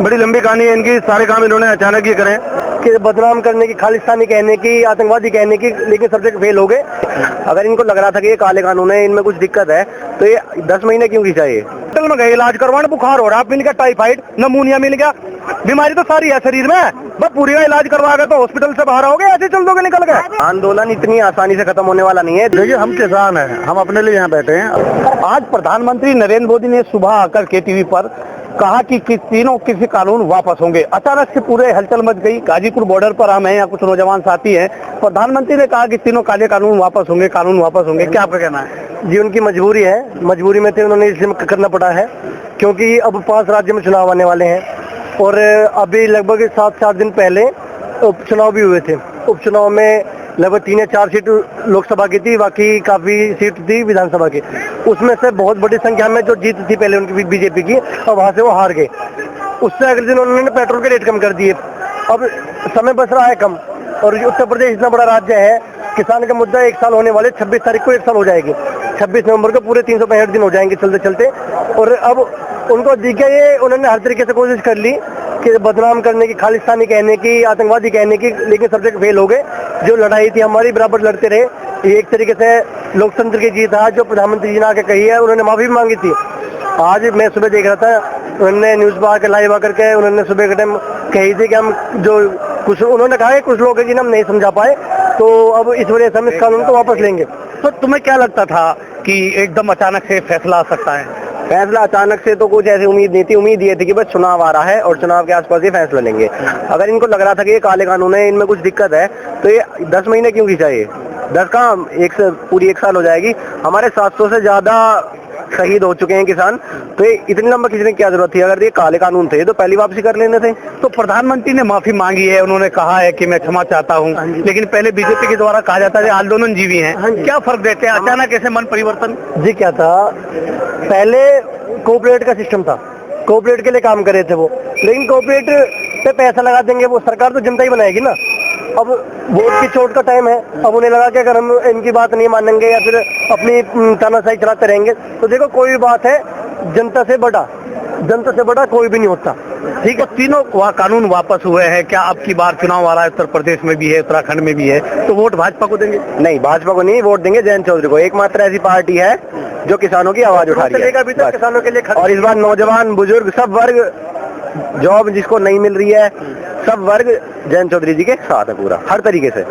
बड़ी लंबी कहानी है इनकी, सारे काम इन्होंने अचानक ही करे कि बदनाम करने की, खालिस्तानी कहने की, आतंकवादी कहने की, लेकिन सब जगह फेल हो गए। अगर इनको लग रहा था कि ये काले कानून है, इनमें कुछ दिक्कत है, तो ये 10 महीने क्यों खींचा? ये हॉस्पिटल में गए इलाज करवाने, बुखार हो रहा मिल गया, टाइफाइड नमूनिया मिल गया, बीमारी तो सारी है शरीर में, बस पूरी का इलाज करवा गए तो हॉस्पिटल से बाहर आओगे, ऐसे चल दोगे निकल गए। आंदोलन इतनी आसानी से खत्म होने वाला नहीं है। देखिए, हम किसान हैं, हम अपने लिए यहाँ बैठे हैं। आज प्रधानमंत्री नरेंद्र मोदी ने सुबह आकर के टीवी पर कहा कि तीनों कृषि कानून वापस होंगे। अचानक से पूरे हलचल मच गई। गाजीपुर बॉर्डर पर हम हैं, यहाँ कुछ नौजवान साथी हैं। प्रधानमंत्री ने कहा कि तीनों काले कानून वापस होंगे, कानून वापस होंगे। क्या आपका कहना है? जी, उनकी मजबूरी है, मजबूरी में थे, उन्होंने इसलिए करना पड़ा है क्योंकि अब 5 राज्यों में चुनाव आने वाले हैं और अभी लगभग 7-8 दिन पहले उपचुनाव भी हुए थे। उपचुनाव में लगभग 3 या 4 सीट लोकसभा की थी, बाकी काफी सीट थी विधानसभा की। उसमें से बहुत बड़ी संख्या में जो जीत थी पहले उनकी बीजेपी की, और वहां से वो हार गए। उससे अगले दिन उन्होंने पेट्रोल के रेट कम कर दिए। अब समय बच रहा है कम, और उत्तर प्रदेश इतना बड़ा राज्य है, किसान का मुद्दा 1 साल होने वाले 26 तारीख को 1 साल हो जाएगी। 26 नवंबर को पूरे 365 दिन हो जाएंगे चलते चलते। और अब उनको दिखे, ये उन्होंने हर तरीके से कोशिश कर ली कि बदनाम करने की, खालिस्तानी कहने की, आतंकवादी कहने की, लेकिन सब जगह फेल हो गए। जो लड़ाई थी हमारी, बराबर लड़ते रहे। ये एक तरीके से लोकतंत्र की जीत है। जो प्रधानमंत्री जी ने आके कही है, उन्होंने माफी भी मांगी थी। आज मैं सुबह देख रहा था, उन्होंने न्यूज पर आकर लाइव आकर के उन्होंने सुबह के टाइम कही थी कि हम जो कुछ, उन्होंने कहा है कुछ लोग हैं जिन्हें हम नहीं समझा पाए, तो अब इस वजह से हम इस कानून को वापस लेंगे। तो तुम्हें क्या लगता था कि एकदम अचानक से फैसला आ सकता है? फैसला अचानक से तो कुछ ऐसी उम्मीद नहीं थी। उम्मीद ये थी कि बस चुनाव आ रहा है और चुनाव के आसपास ये फैसला लेंगे। अगर इनको लग रहा था कि ये काले कानून है, इनमें कुछ दिक्कत है, तो ये 10 महीने क्यों खींचा? ये 10 कहाँ, पूरी 1 साल हो जाएगी। हमारे 700 से ज्यादा शहीद हो चुके हैं किसान, तो ये इतनी लंबा खींचने की क्या जरूरत थी? अगर ये काले कानून थे तो पहली वापसी कर लेने थे। तो प्रधानमंत्री ने माफी मांगी है, उन्होंने कहा है कि मैं क्षमा चाहता हूं, लेकिन पहले बीजेपी के द्वारा कहा जाता है आंदोलन जीवी हैं। क्या फर्क देते हैं अचानक ऐसे मन परिवर्तन? जी, क्या था, पहले कोऑपरेट का सिस्टम था, कोऑपरेट के लिए काम कर रहे थे वो, लेकिन कोऑपरेट पे पैसा लगा देंगे वो, सरकार तो जनता ही बनाएगी ना। अब वोट की चोट का टाइम है, अब उन्हें लगा कि अगर हम इनकी बात नहीं मानेंगे या फिर अपनी तानाशाही चलाते रहेंगे, तो देखो कोई भी बात है, जनता से बड़ा कोई भी नहीं होता। ठीक है, तीनों कानून वापस हुए हैं। क्या अब की बार चुनाव आ रहा है, उत्तर प्रदेश में भी है, उत्तराखंड में भी है, तो वोट भाजपा को देंगे? नहीं, भाजपा को नहीं वोट देंगे, जयंत चौधरी को। एकमात्र ऐसी पार्टी है जो किसानों की आवाज उठा रही है किसानों के लिए। और इस बार नौजवान, बुजुर्ग, सब वर्ग, जॉब जिसको नहीं मिल रही है, सब वर्ग जयंत चौधरी जी के साथ है पूरा, हर तरीके से।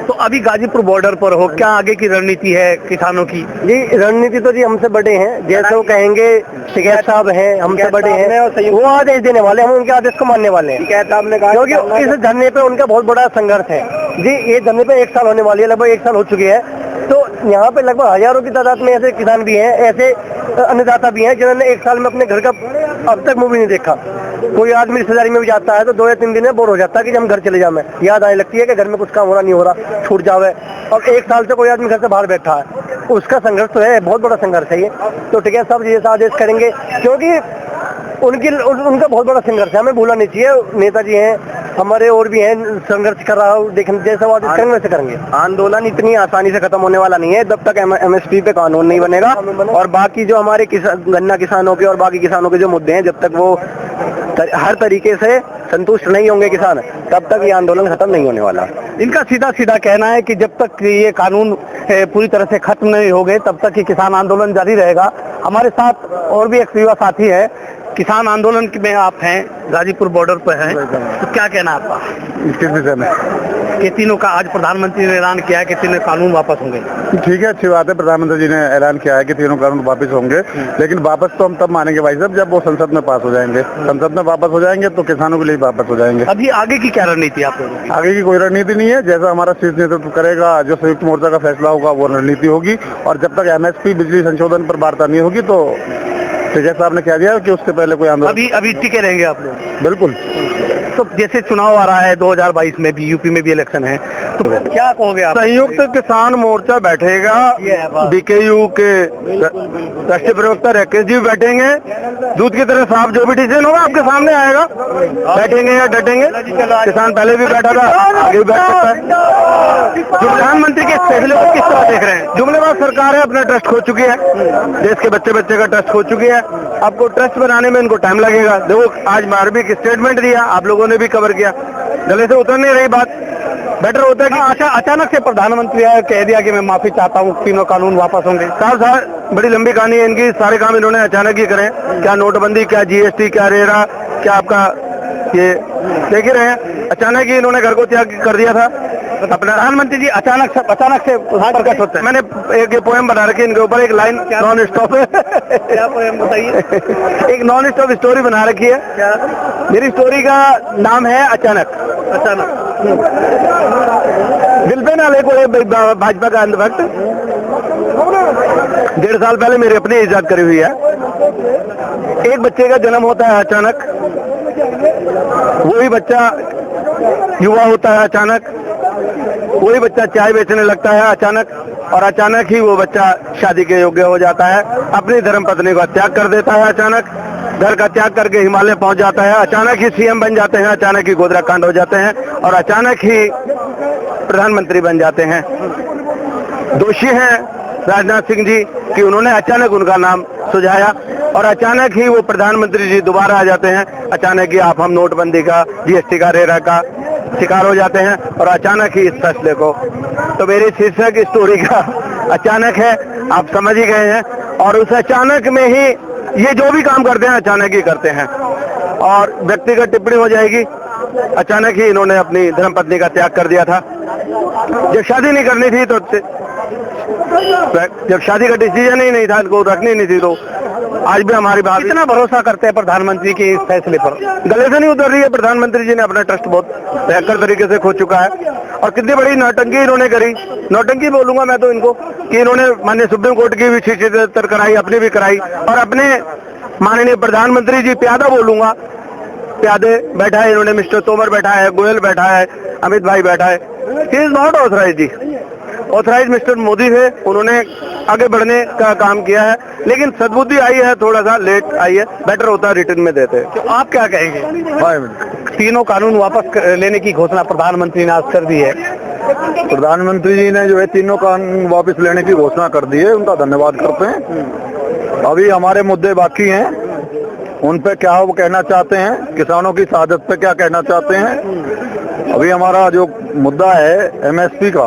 तो अभी गाजीपुर बॉर्डर पर हो, क्या आगे की रणनीति है किसानों की? जी, रणनीति तो जी हमसे बड़े हैं, जैसे वो कहेंगे, शिकायत साहब हैं, हमसे बड़े हैं, वो आदेश देने वाले, हम उनके आदेश को मानने वाले हैं। शिकायत साहब ने कहा, क्योंकि इस धरने पे उनका बहुत बड़ा संघर्ष है। जी, ये धरने पे 1 साल होने वाली है, लगभग 1 साल हो चुकी है। तो यहाँ पे लगभग हजारों की तादाद में ऐसे किसान भी हैं, ऐसे अन्नदाता भी हैं जिन्होंने 1 साल में अपने घर का अब तक मुंह भी नहीं देखा। कोई आदमी रिश्तेदारी में भी जाता है तो 2 या 3 दिन में बोर हो जाता है कि जब हम घर चले जाए, याद आने लगती है कि घर में कुछ काम हो रहा नहीं हो रहा, छूट जावे। और 1 साल से कोई आदमी घर से बाहर बैठा है, उसका संघर्ष तो है, बहुत बड़ा संघर्ष है ये। तो ठीक है, सब जैसा आदेश करेंगे, क्योंकि उनका बहुत बड़ा संघर्ष है, हमें भूलना नहीं चाहिए। नेताजी हैं हमारे, और भी हैं, संघर्ष कर रहा हूँ, देखने जैसा आदेश करेंगे वैसे करेंगे। आंदोलन इतनी आसानी से खत्म होने वाला नहीं है जब तक MSP पे कानून नहीं बनेगा, और बाकी जो हमारे गन्ना किसानों के और बाकी किसानों के जो मुद्दे हैं, जब तक वो हर तरीके से संतुष्ट नहीं होंगे किसान, तब तक ये आंदोलन खत्म नहीं होने वाला। इनका सीधा सीधा कहना है कि जब तक ये कानून पूरी तरह से खत्म नहीं हो गए, तब तक ये किसान आंदोलन जारी रहेगा। हमारे साथ और भी एक युवा साथी है, किसान आंदोलन में आप हैं, गाजीपुर बॉर्डर पर हैं, तो क्या कहना है आपका इसके विषय में? कि तीनों का आज प्रधानमंत्री ने ऐलान किया है कि तीनों कानून वापस होंगे। ठीक है, अच्छी बात है, प्रधानमंत्री जी ने ऐलान किया है कि तीनों कानून वापस होंगे, लेकिन वापस तो हम तब मानेंगे भाई साहब जब वो संसद में पास हो जाएंगे। संसद में वापस हो जाएंगे तो किसानों के लिए वापस हो जाएंगे। अभी आगे की क्या रणनीति आप लोगों की? आगे की कोई रणनीति नहीं है, जैसा हमारा शीर्ष नेतृत्व करेगा, जो संयुक्त मोर्चा का फैसला होगा वो रणनीति होगी। और जब तक MSP बिजली संशोधन पर वार्ता नहीं होगी, तो जैसा आपने कह दिया कि उससे पहले कोई आंदोलन। अभी टिके रहेंगे आप लोग? बिल्कुल। तो जैसे चुनाव आ रहा है 2022 में भी, यूपी में भी इलेक्शन है, तो क्या कहोगे आप? संयुक्त किसान मोर्चा बैठेगा, बीकेयू के राष्ट्रीय प्रवक्ता राकेश जी बैठेंगे, दूध की तरह साफ जो भी डिसीजन होगा आपके सामने आएगा, बैठेंगे या डटेंगे। किसान पहले भी बैठा था, आगे भी बैठ सकता है। प्रधानमंत्री के फैसले को किस तरह देख रहे हैं? जुमलेबाज सरकार है, अपना ट्रस्ट खो चुकी है, देश के बच्चे बच्चे का ट्रस्ट खो चुकी है। आपको ट्रस्ट बनाने में इनको टाइम लगेगा। देखो आज मारबी स्टेटमेंट दिया, आप लोगों ने भी कवर किया, गले से उतर नहीं रही बात। बेटर होता है कि अचानक से प्रधानमंत्री आया, कह दिया कि मैं माफी चाहता हूँ, तीनों कानून वापस होंगे। साहब बड़ी लंबी कहानी है इनकी, सारे काम इन्होंने अचानक ही करे। क्या नोटबंदी, क्या जीएसटी, क्या रेरा, क्या आपका ये देख ही रहे हैं, अचानक ही इन्होंने घर को त्याग कर दिया था अपना। प्रधानमंत्री जी अचानक से प्रकट होते हैं। मैंने एक पोएम बना रखी इनके ऊपर, एक लाइन नॉन स्टॉप है। क्या पोएम बताइए? एक नॉन स्टॉप स्टोरी बना रखी है। क्या? मेरी स्टोरी का नाम है अचानक। दिल पे ना ले कोई भाजपा का अंधभक्त, 1.5 साल पहले मेरी अपनी इजाद करी हुई है। एक बच्चे का जन्म होता है अचानक, वही बच्चा युवा होता है अचानक, वही बच्चा चाय बेचने लगता है अचानक, और अचानक ही वो बच्चा शादी के योग्य हो जाता है, अपनी धर्म पत्नी का त्याग कर देता है अचानक, घर का त्याग करके हिमालय पहुंच जाता है, अचानक ही सीएम बन जाते हैं, अचानक ही गोदरा कांड हो जाते हैं, और अचानक ही प्रधानमंत्री बन जाते हैं। दोषी हैं राजनाथ सिंह जी कि उन्होंने अचानक उनका नाम सुझाया, और अचानक ही वो प्रधानमंत्री जी दोबारा आ जाते हैं। अचानक ही हम नोटबंदी का, जीएसटी का, रेरा का शिकार हो जाते हैं, और अचानक ही इस फैसले को। तो मेरी शीर्षक स्टोरी का अचानक है, आप समझ ही गए हैं। और उस अचानक में ही ये जो भी काम करते हैं अचानक ही करते हैं, और व्यक्तिगत टिप्पणी हो जाएगी। अचानक ही इन्होंने अपनी धर्मपत्नी का त्याग कर दिया था। जब शादी नहीं करनी थी तो जब शादी का डिसीजन ही नहीं था, इनको रखनी नहीं थी, तो आज भी हमारी बात। कितना भरोसा करते हैं प्रधानमंत्री के इस फैसले पर? गले से नहीं उतर रही है। प्रधानमंत्री जी ने अपना ट्रस्ट बहुत बेहतर तरीके से खो चुका है, और कितनी बड़ी नौटंकी इन्होंने करी। नौटंकी बोलूंगा मैं तो इनको, कि इन्होंने माननीय सुप्रीम कोर्ट की भी 676 कराई, अपनी भी कराई, और अपने माननीय प्रधानमंत्री जी प्यादा बोलूंगा, प्यादे बैठा है इन्होंने, मिस्टर तोमर बैठा है, गोयल बैठा है, अमित भाई बैठा है। ही इज नॉट ऑथराइज जी, ऑथराइज मिस्टर मोदी है, उन्होंने आगे बढ़ने का काम किया है, लेकिन सद्बुद्धि आई है, थोड़ा सा लेट आई है, बेटर होता रिटर्न में देते। तो आप क्या कहेंगे? तीनों कानून वापस लेने की घोषणा प्रधानमंत्री ने आज कर दी है। प्रधानमंत्री जी ने जो है तीनों कानून वापस लेने की घोषणा कर दी है, उनका धन्यवाद करते हैं। अभी हमारे मुद्दे बाकी हैं, उन पे क्या वो कहना चाहते हैं, किसानों की शहादत पे क्या कहना चाहते हैं। अभी हमारा जो मुद्दा है एमएसपी का,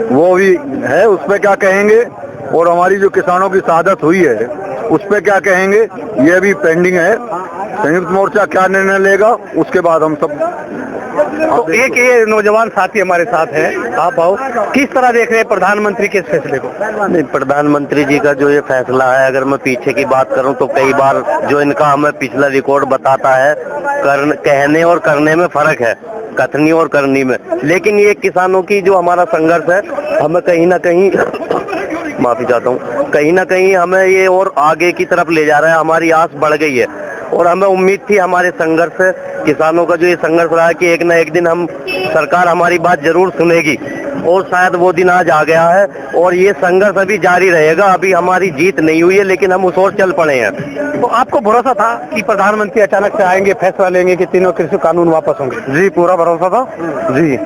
वो भी है, उस पे क्या कहेंगे, और हमारी जो किसानों की शहादत हुई है उस पे क्या कहेंगे, ये भी पेंडिंग है। संयुक्त मोर्चा क्या निर्णय लेगा उसके बाद हम सब। तो एक ये नौजवान साथी हमारे साथ है, आप आओ, किस तरह देख रहे हैं प्रधानमंत्री के इस फैसले को? नहीं, प्रधानमंत्री जी का जो ये फैसला है, अगर मैं पीछे की बात करूं तो कई बार जो इनका हमें पिछला रिकॉर्ड बताता है, कहने और करने में फर्क है, कथनी और करनी में। लेकिन ये किसानों की जो हमारा संघर्ष है, हमें कहीं ना कहीं माफी चाहता हूँ, कहीं ना कहीं हमें ये और आगे की तरफ ले जा रहा है। हमारी आस बढ़ गई है, और हमें उम्मीद थी हमारे संघर्ष से, किसानों का जो ये संघर्ष रहा है कि एक ना एक दिन हम सरकार हमारी बात जरूर सुनेगी, और शायद वो दिन आज आ गया है। और ये संघर्ष अभी जारी रहेगा, अभी हमारी जीत नहीं हुई है, लेकिन हम उस ओर चल पड़े हैं। तो आपको भरोसा था कि प्रधानमंत्री अचानक से आएंगे, फैसला लेंगे कि तीनों कृषि कानून वापस होंगे? जी, पूरा भरोसा था जी।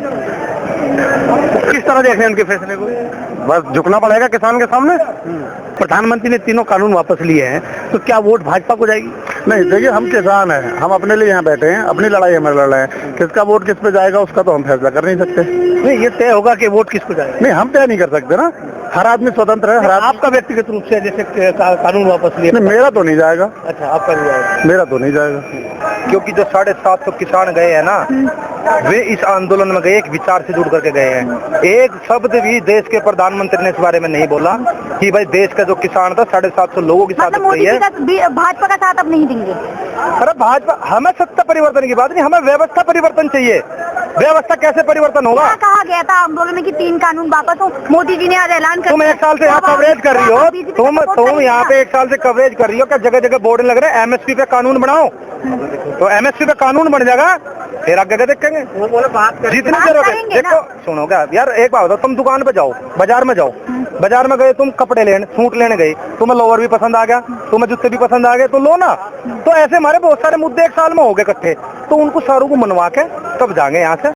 किस तरह देख रहे हैं उनके फैसले को? बस झुकना पड़ेगा किसान के सामने। प्रधानमंत्री ने तीनों कानून वापस लिए हैं, तो क्या वोट भाजपा को जाएगी? नहीं, देखिए हम किसान हैं, हम अपने लिए यहाँ बैठे हैं, अपनी लड़ाई हमें लड़ रहे हैं। किसका वोट किस पे जाएगा उसका तो हम फैसला कर नहीं सकते। नहीं, ये तय होगा कि वोट किसको जाएगा? नहीं, हम तय नहीं कर सकते ना, हर आदमी स्वतंत्र है। हर आपका व्यक्तिगत रूप से जैसे कानून वापस लिए? मेरा तो नहीं जाएगा। अच्छा, आपका नहीं जाएगा? मेरा तो नहीं जाएगा, क्योंकि जो 750 किसान गए हैं ना, वे इस आंदोलन में गए एक विचार से जुड़ करके गए हैं। एक शब्द भी देश के प्रधानमंत्री ने इस बारे में नहीं बोला कि भाई देश का जो किसान था 750 लोगों की साथ गई है, भाजपा का साथ अब नहीं देंगे। अरे भाजपा, हमें सत्ता परिवर्तन की बात नहीं, हमें व्यवस्था परिवर्तन चाहिए। व्यवस्था कैसे परिवर्तन होगा? क्या कहा गया था आंदोलन में कि 3 कानून वापस हो, मोदी जी ने आज ऐलान कर तुम दिया। एक साल से यहाँ तो आप कवरेज कर रही हो, BJP को तुम support यहाँ पे करेंगे एक साल से कवरेज कर रही हो, क्या जगह जगह बोर्ड लग रहे हैं एमएसपी पे कानून बनाओ, तो एमएसपी पे कानून बन जाएगा, फिर आगे देखेंगे। जितनी बात जरूरत है, करेंगे ना। देखो सुनो क्या यार, एक बात बताओ, तुम दुकान पे जाओ, बाजार में जाओ, बाजार में गए तुम कपड़े लेने, सूट लेने गए, तुम्हें लोअर भी पसंद आ गया, तुम्हें जूते भी पसंद आ गए, तो लो ना। तो ऐसे हमारे बहुत सारे मुद्दे एक साल में हो गए इकट्ठे, तो उनको सारों को मनवा के तब जाएंगे यहाँ से।